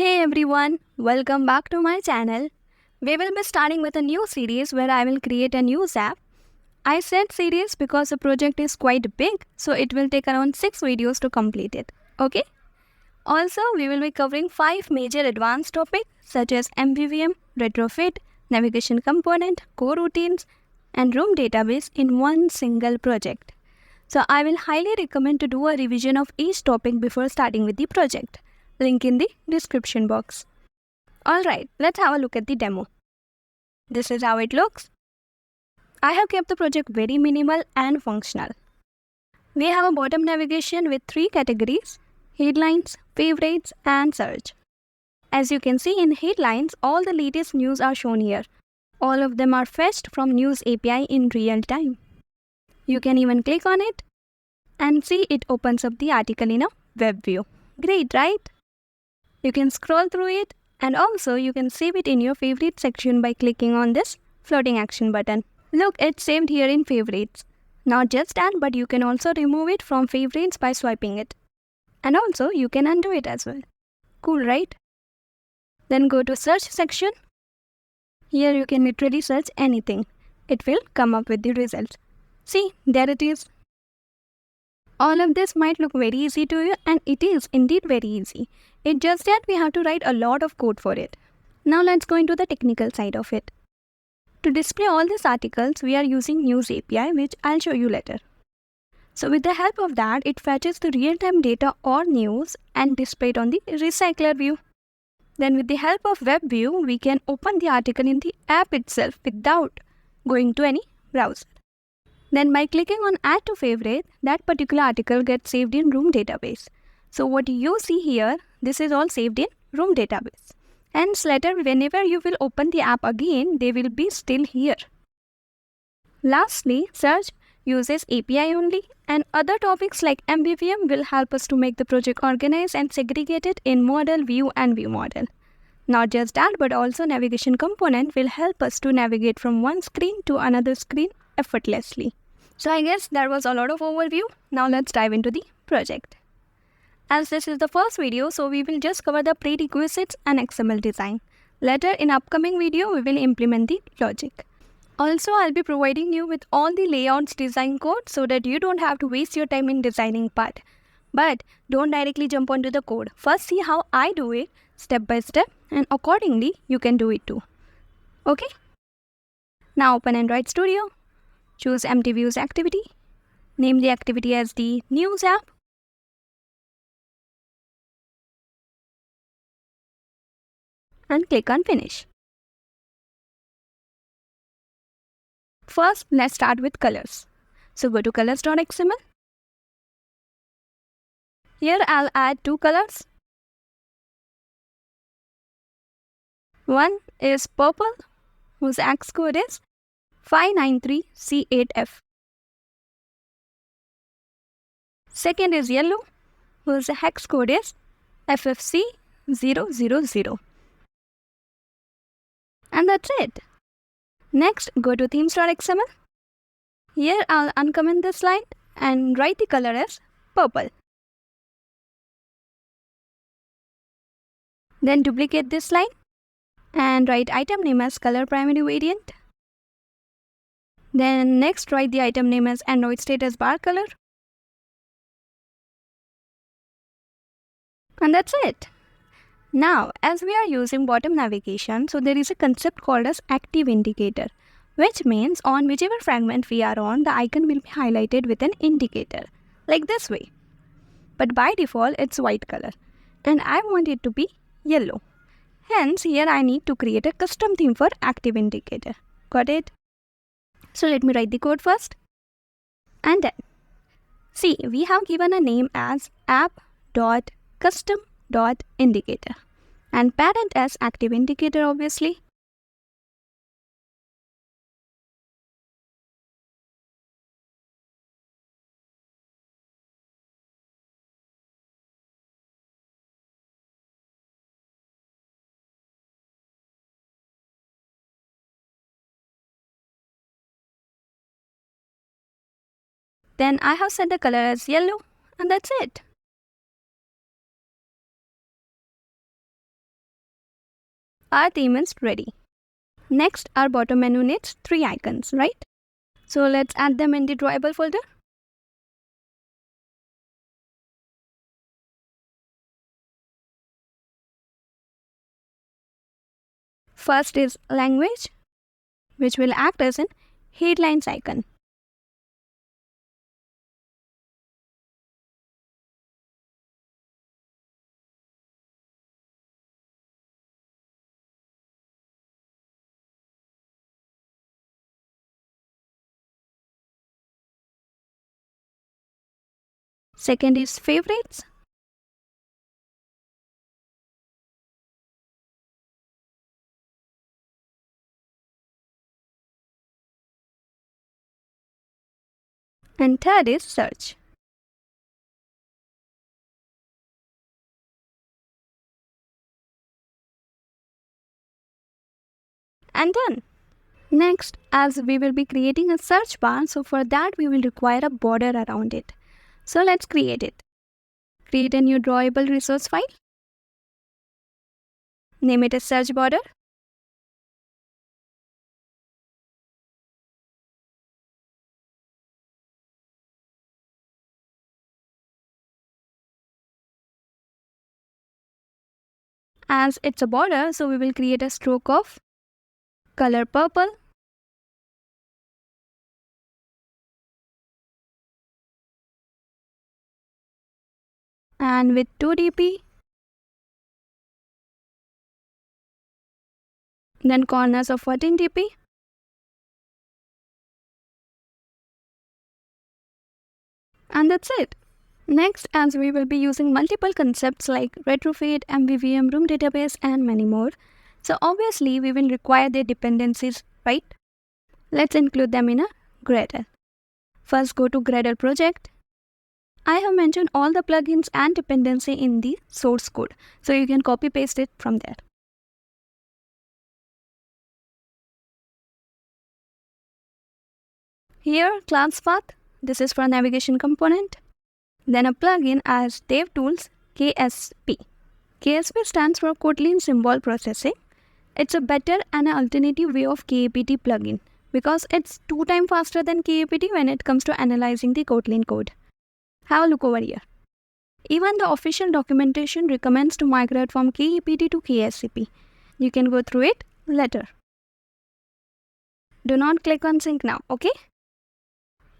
Hey everyone, welcome back to my channel. We will be starting with a new series where I will create a news app. I said series because the project is quite big, so it will take around 6 videos to complete it. Okay? Also, we will be covering 5 major advanced topics such as MVVM, Retrofit, Navigation Component, Coroutines, and Room Database in one single project. So I will highly recommend to do a revision of each topic before starting with the project. Link in the description box. Alright, let's have a look at the demo. This is how it looks. I have kept the project very minimal and functional. We have a bottom navigation with 3 categories: headlines, favorites, and search. As you can see in headlines, all the latest news are shown here. All of them are fetched from News API in real time. You can even click on it and see it opens up the article in a web view. Great, right? You can scroll through it, and also you can save it in your favorite section by clicking on this floating action button. Look, it's saved here in favorites. Not just that, but you can also remove it from favorites by swiping it. And also you can undo it as well. Cool, right? Then go to search section. Here you can literally search anything. It will come up with the results. See, there it is. All of this might look very easy to you, and it is indeed very easy. It's just that we have to write a lot of code for it. Now let's go into the technical side of it. To display all these articles, we are using News API, which I'll show you later. So with the help of that, it fetches the real-time data or news and display it on the recycler view. Then with the help of web view, we can open the article in the app itself without going to any browser. Then by clicking on Add to Favorite, that particular article gets saved in Room Database. So what you see here, this is all saved in Room Database. Hence later, whenever you will open the app again, they will be still here. Lastly, search uses API only, and other topics like MVVM will help us to make the project organized and segregated in model, view, and view model. Not just that, but also navigation component will help us to navigate from one screen to another screen effortlessly. So I guess that was a lot of overview. Now let's dive into the project. As this is the first video, so we will just cover the prerequisites and XML design. Later in upcoming video, we will implement the logic. Also, I'll be providing you with all the layouts design code so that you don't have to waste your time in designing part. But don't directly jump onto the code. First see how I do it step by step, and accordingly you can do it too. Okay? Now open Android Studio. Choose Empty Views activity. Name the activity as the News app. And click on Finish. First, let's start with colors. So go to colors.xml. Here I'll add 2 colors. One is purple, whose AX code is 593C8F. Second is yellow, whose hex code is FFC000. And that's it. Next, go to themes.xml. Here I'll uncomment this line and write the color as purple. Then duplicate this line and write item name as color primary variant. Then next write the item name as Android status bar color. And that's it. Now, as we are using bottom navigation, so there is a concept called as active indicator, which means on whichever fragment we are on, the icon will be highlighted with an indicator, like this way. But by default, it's white color, and I want it to be yellow. Hence, here I need to create a custom theme for active indicator. Got it? So let me write the code first. And then, see, we have given a name as app.custom.indicator and parent as active indicator, obviously. Then I have set the color as yellow, and that's it. our theme is ready. Next, our bottom menu needs 3 icons, right? So let's add them in the drawable folder. First is language, which will act as an headlines icon. Second is favorites. And third is search. And done. Next, as we will be creating a search bar, so for that we will require a border around it. So let's create it. Create a new drawable resource file. Name it as search border. As it's a border, so we will create a stroke of color purple. And with 2 dp. Then corners of 14 dp. And that's it. Next, as we will be using multiple concepts like Retrofit, MVVM, room database, and many more, so obviously we will require their dependencies, right? Let's include them in a Gradle. First, go to Gradle project. I have mentioned all the plugins and dependency in the source code, so you can copy paste it from there. Here, class path, this is for navigation component. Then a plugin as DevTools KSP. KSP stands for Kotlin Symbol Processing. It's a better and an alternative way of KAPT plugin because it's 2 times faster than KAPT when it comes to analyzing the Kotlin code. Have a look over here. Even the official documentation recommends to migrate from KAPT to KSP. You can go through it later. Do not click on sync now, okay?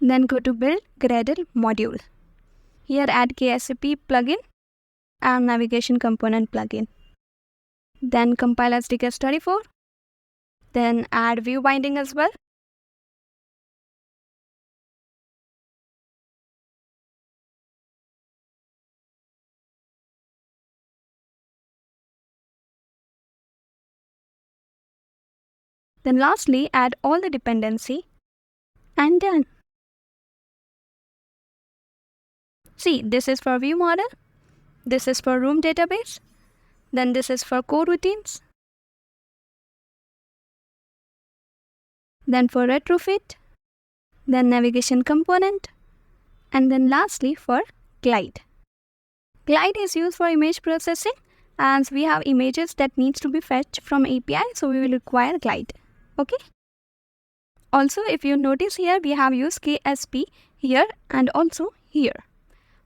Then go to build Gradle module. Here add KSP plugin and navigation component plugin. Then compile SDK34. Then add view binding as well. Then lastly, add all the dependency and done. See, this is for view model, this is for room database, then this is for coroutines, then for retrofit, then navigation component, and then lastly for glide. Glide is used for image processing as we have images that needs to be fetched from API, so we will require glide. Okay. Also, if you notice here, we have used KSP here and also here.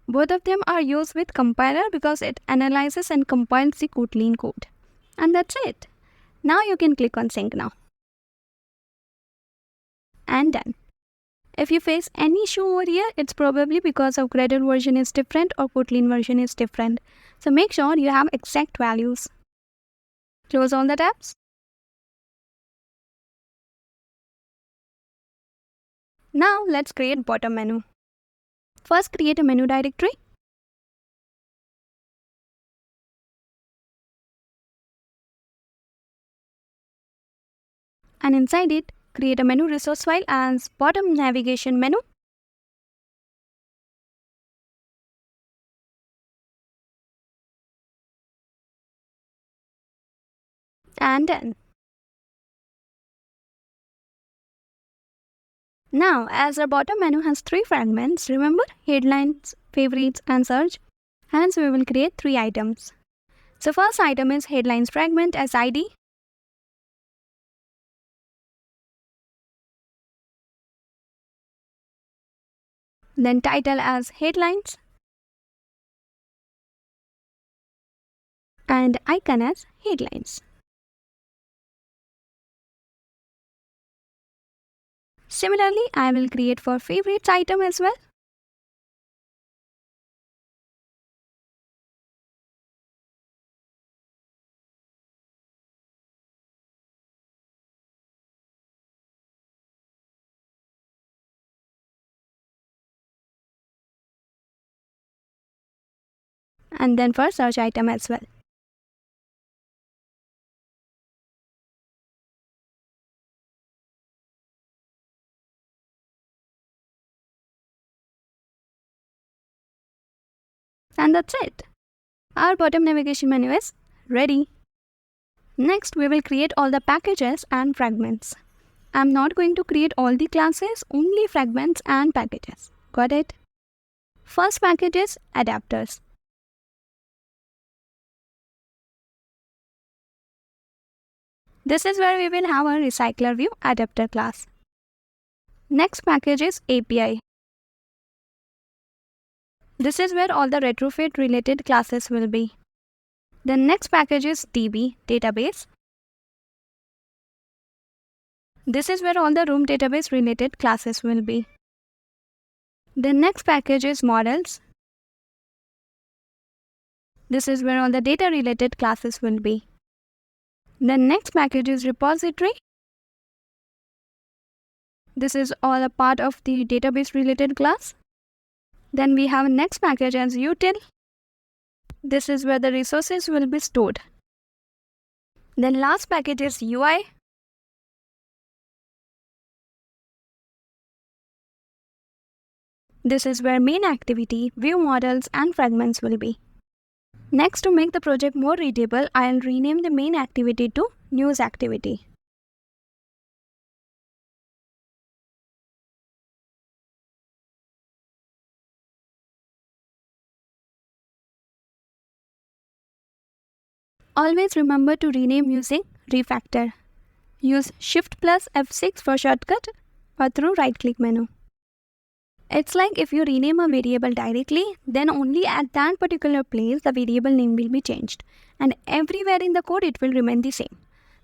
Both of them are used with compiler because it analyzes and compiles the Kotlin code. And that's it. Now you can click on sync now. And done. If you face any issue over here, it's probably because of Gradle version is different or Kotlin version is different. So make sure you have exact values. Close all the tabs. Now let's create bottom menu. First, create a menu directory. And inside it, create a menu resource file as bottom navigation menu. And done. Now, as our bottom menu has 3 fragments, remember headlines, favorites, and search. Hence, we will create 3 items. So, first item is headlines fragment as ID. Then title as headlines and icon as headlines. Similarly, I will create for favorites item as well. And then for search item as well. And that's it. Our bottom navigation menu is ready. Next, we will create all the packages and fragments. I'm not going to create all the classes, only fragments and packages. Got it? First package is adapters. This is where we will have a recycler view adapter class. Next package is API. This is where all the retrofit related classes will be. The next package is DB, database. This is where all the room database related classes will be. The next package is models. This is where all the data related classes will be. The next package is repository. This is all a part of the database related class. Then we have next package as util. This is where the resources will be stored. Then last package is UI. This is where main activity, view models and fragments will be. Next, to make the project more readable, I'll rename the main activity to news activity. Always remember to rename using refactor. Use Shift plus F6 for shortcut or through right-click menu. It's like if you rename a variable directly, then only at that particular place the variable name will be changed, and everywhere in the code it will remain the same.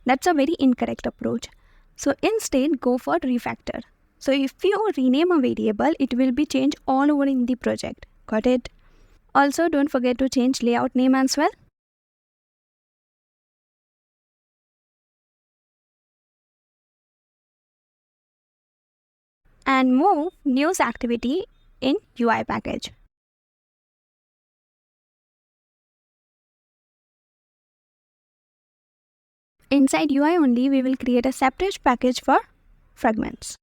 That's a very incorrect approach. So instead, go for refactor. So if you rename a variable, it will be changed all over in the project. Got it? Also, don't forget to change layout name as well. And move news activity in UI package. Inside UI only, we will create a separate package for fragments.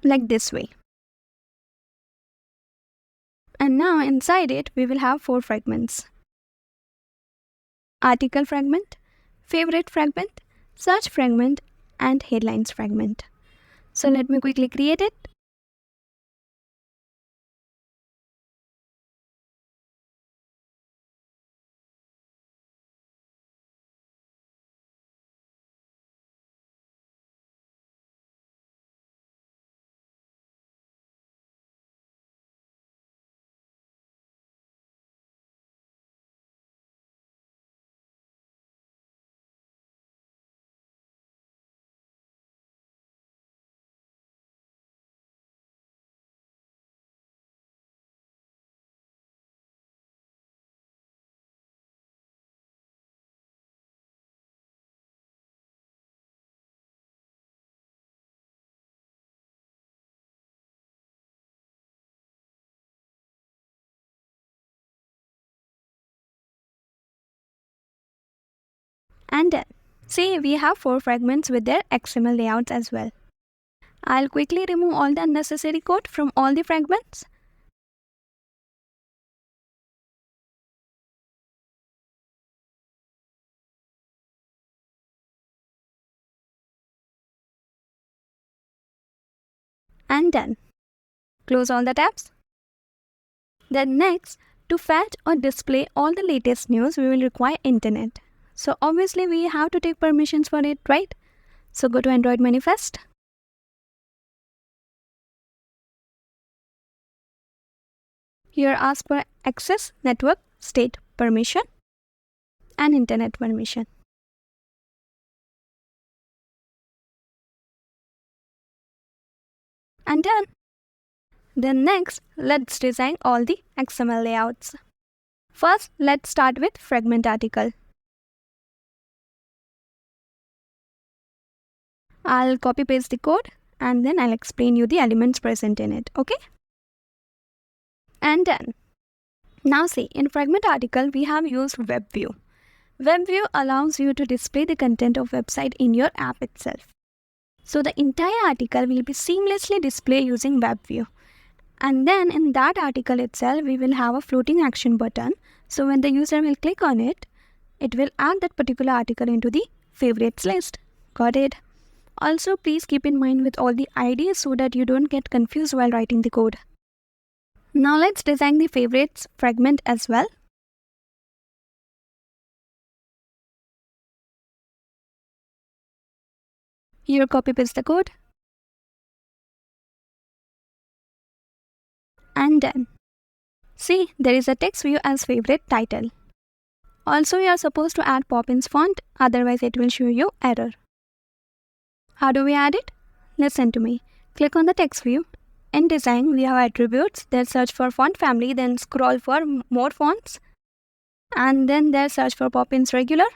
Like this way. And now inside it, we will have 4 fragments. Article fragment, favorite fragment, search fragment, and headlines fragment. So let me quickly create it. And done. See, we have 4 fragments with their XML layouts as well. I'll quickly remove all the unnecessary code from all the fragments. And done. Close all the tabs. Then next, To fetch or display all the latest news, we will require internet. So obviously we have to take permissions for it, right? So go to Android manifest. Here ask for access network state permission and internet permission. And done. Then next, let's design all the XML layouts. First, let's start with fragment article. I'll copy paste the code and then I'll explain you the elements present in it, okay? And done. Now see, in fragment article, we have used web view. Web view allows you to display the content of website in your app itself. So the entire article will be seamlessly displayed using web view. And then in that article itself, we will have a floating action button. So when the user will click on it, it will add that particular article into the favorites list. Got it? Also, please keep in mind with all the IDs so that you don't get confused while writing the code. Now let's design the favorites fragment as well. Here copy paste the code. And done. See, there is a text view as favorite title. Also, you are supposed to add Poppins font, otherwise it will show you error. How do we add it? Listen to me. Click on the text view. In design, we have attributes. Then search for font family, then scroll for more fonts. And then there search for Poppins regular.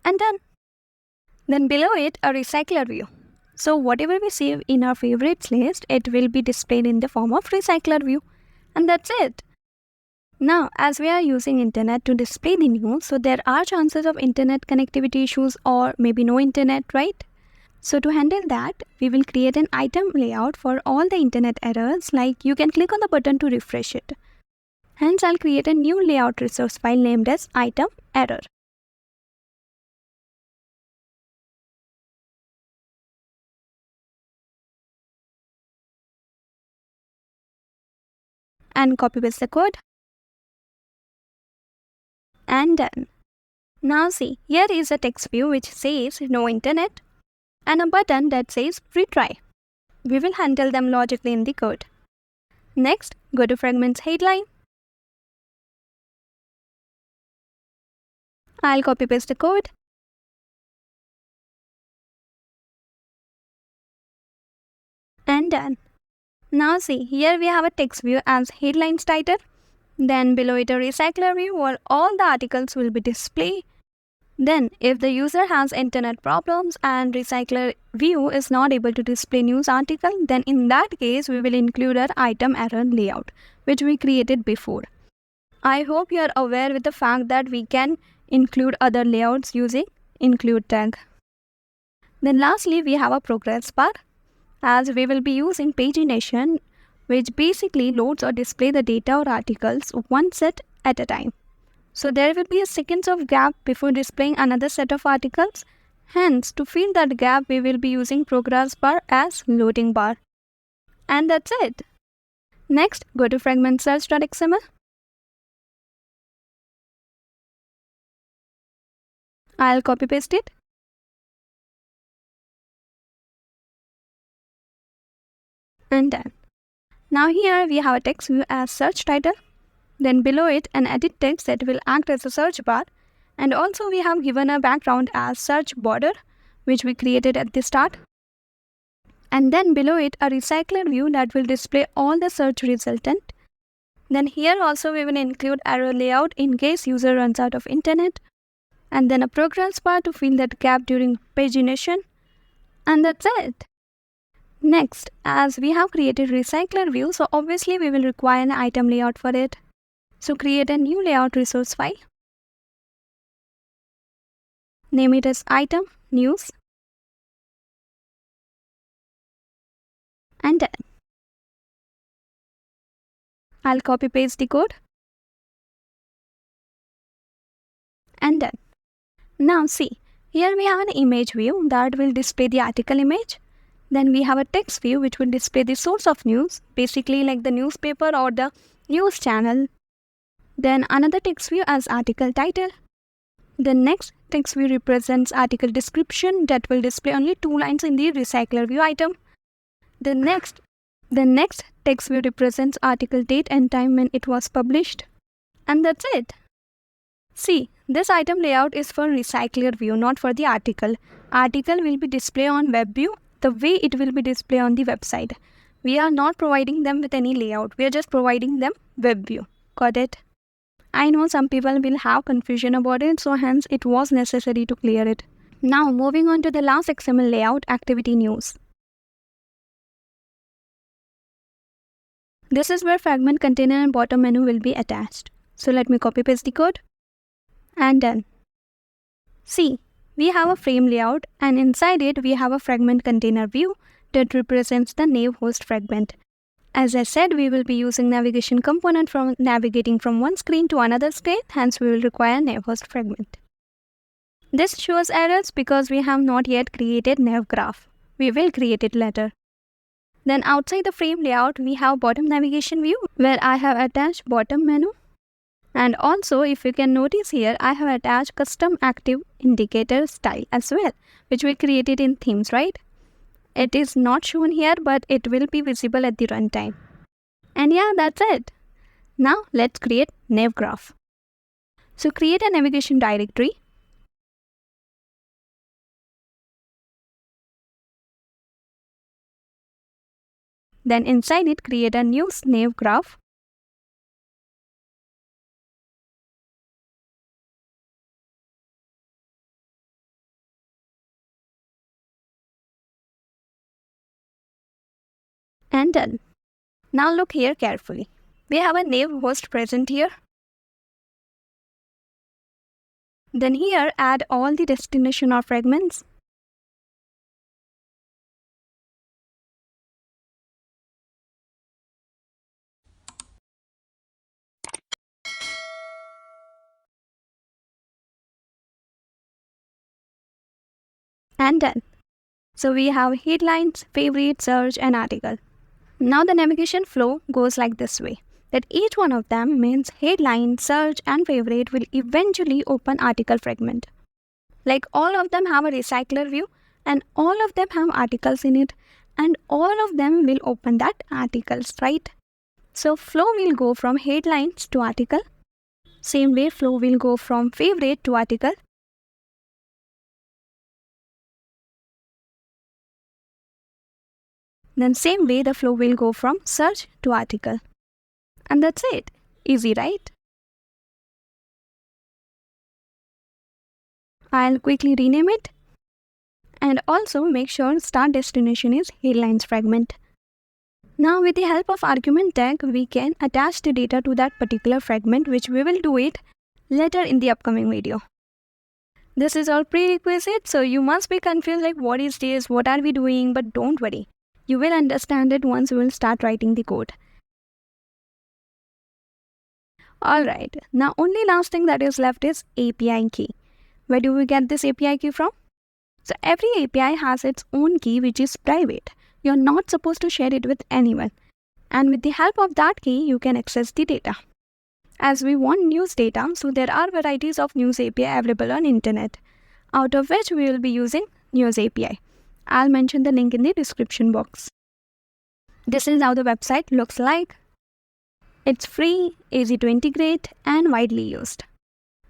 And done. Then below it, a recycler view. So whatever we save in our favorites list, it will be displayed in the form of recycler view. And that's it. Now, as we are using internet to display the news, so there are chances of internet connectivity issues or maybe no internet, right? So to handle that, we will create an item layout for all the internet errors, like you can click on the button to refresh it. Hence, I'll create a new layout resource file named as item error. And copy paste the code. And done. Now see, here is a text view which says no internet and a button that says retry. We will handle them logically in the code. Next, go to fragments headline. I'll copy paste the code. And done. Now see, here we have a text view as headlines title. Then below it a recycler view where all the articles will be displayed. Then if the user has internet problems and recycler view is not able to display news article, then in that case we will include our item error layout which we created before. I hope you are aware with the fact that we can include other layouts using include tag. Then lastly we have a progress bar, as we will be using pagination, which basically loads or display the data or articles one set at a time. So there will be a seconds of gap before displaying another set of articles. Hence, to fill that gap, we will be using progress bar as loading bar. And that's it. Next, go to fragment search.xml. I'll copy paste it. And done. Now here we have a text view as search title. Then below it an edit text that will act as a search bar. And also we have given a background as search border, which we created at the start. And then below it a recycler view that will display all the search resultant. Then here also we will include error layout in case user runs out of internet. And then a progress bar to fill that gap during pagination. And that's it. Next, as we have created recycler view, so obviously we will require an item layout for it. So create a new layout resource file. Name it as item news. And done. I'll copy paste the code. And done. Now see, Here we have an image view that will display the article image. Then we have a text view which will display the source of news, basically like the newspaper or the news channel. Then another text view as article title. The next text view represents article description that will display only 2 lines in the recycler view item. The next text view represents article date and time when it was published. And that's it. See, this item layout is for recycler view, not for the article. Article will be displayed on web view the way it will be displayed on the website. We are not providing them with any layout. We are just providing them web view. Got it? I know some people will have confusion about it, so hence it was necessary to clear it. Now moving on to the last XML layout, activity news. This is where fragment container and bottom menu will be attached. So let me copy paste the code. And done. See, we have a frame layout and inside it we have a fragment container view that represents the nav host fragment. As I said, we will be using navigation component from navigating from one screen to another screen, hence we will require nav host fragment. This shows errors because we have not yet created nav graph. We will create it later. Then outside the frame layout, we have bottom navigation view where I have attached bottom menu. And also, if you can notice here, I have attached custom active indicator style as well, which we created in themes, right? It is not shown here, but it will be visible at the runtime. And yeah, that's it. Now let's create nav graph. So create a navigation directory. Then inside it, create a new nav graph. And done. Now look here carefully. We have a nav host present here. Then here add all the destination or fragments. And done. So we have headlines, favorite, search and article. Now the navigation flow goes like this way, that each one of them means headline, search and favorite will eventually open article fragment. Like all of them have a recycler view and all of them have articles in it and all of them will open that articles, right? So flow will go from headlines to article. Same way flow will go from favorite to article. Then same way the flow will go from search to article. And that's it. Easy, right? I'll quickly rename it. And also make sure start destination is headlines fragment. Now with the help of argument tag, we can attach the data to that particular fragment, which we will do it later in the upcoming video. This is all prerequisite, so you must be confused like what is this, what are we doing, but don't worry. You will understand it once we will start writing the code. Alright, now only last thing that is left is API key. Where do we get this API key from? So every API has its own key which is private. You're not supposed to share it with anyone. And with the help of that key, you can access the data. As we want news data, so there are varieties of news API available on internet, out of which we will be using News API. I'll mention the link in the description box. This is how the website looks like. It's free, easy to integrate and widely used.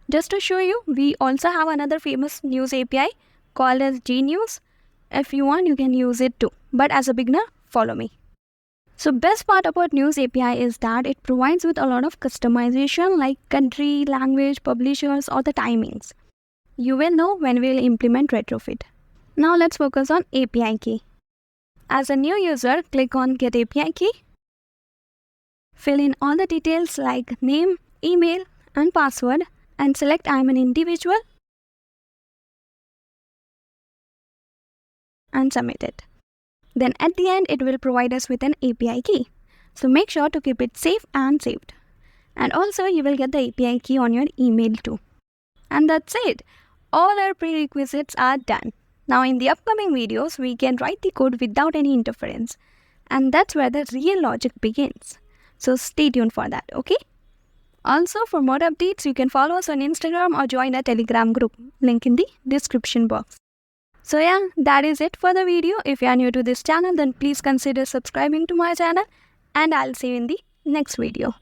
Just to show you, we also have another famous news API called as Gnews. If you want, you can use it too. But as a beginner, follow me. So best part about News API is that it provides with a lot of customization like country, language, publishers or the timings. You will know when we will implement Retrofit. Now let's focus on API key. As a new user, click on Get API Key. Fill in all the details like name, email and password and select I'm an individual and submit it. Then at the end, it will provide us with an API key. So make sure to keep it safe and saved. And also you will get the API key on your email too. And that's it. all our prerequisites are done. Now in the upcoming videos, we can write the code without any interference. And that's where the real logic begins. So stay tuned for that, okay? Also, for more updates, you can follow us on Instagram or join our Telegram group. Link in the description box. So yeah, that is it for the video. If you are new to this channel, then please consider subscribing to my channel. And I'll see you in the next video.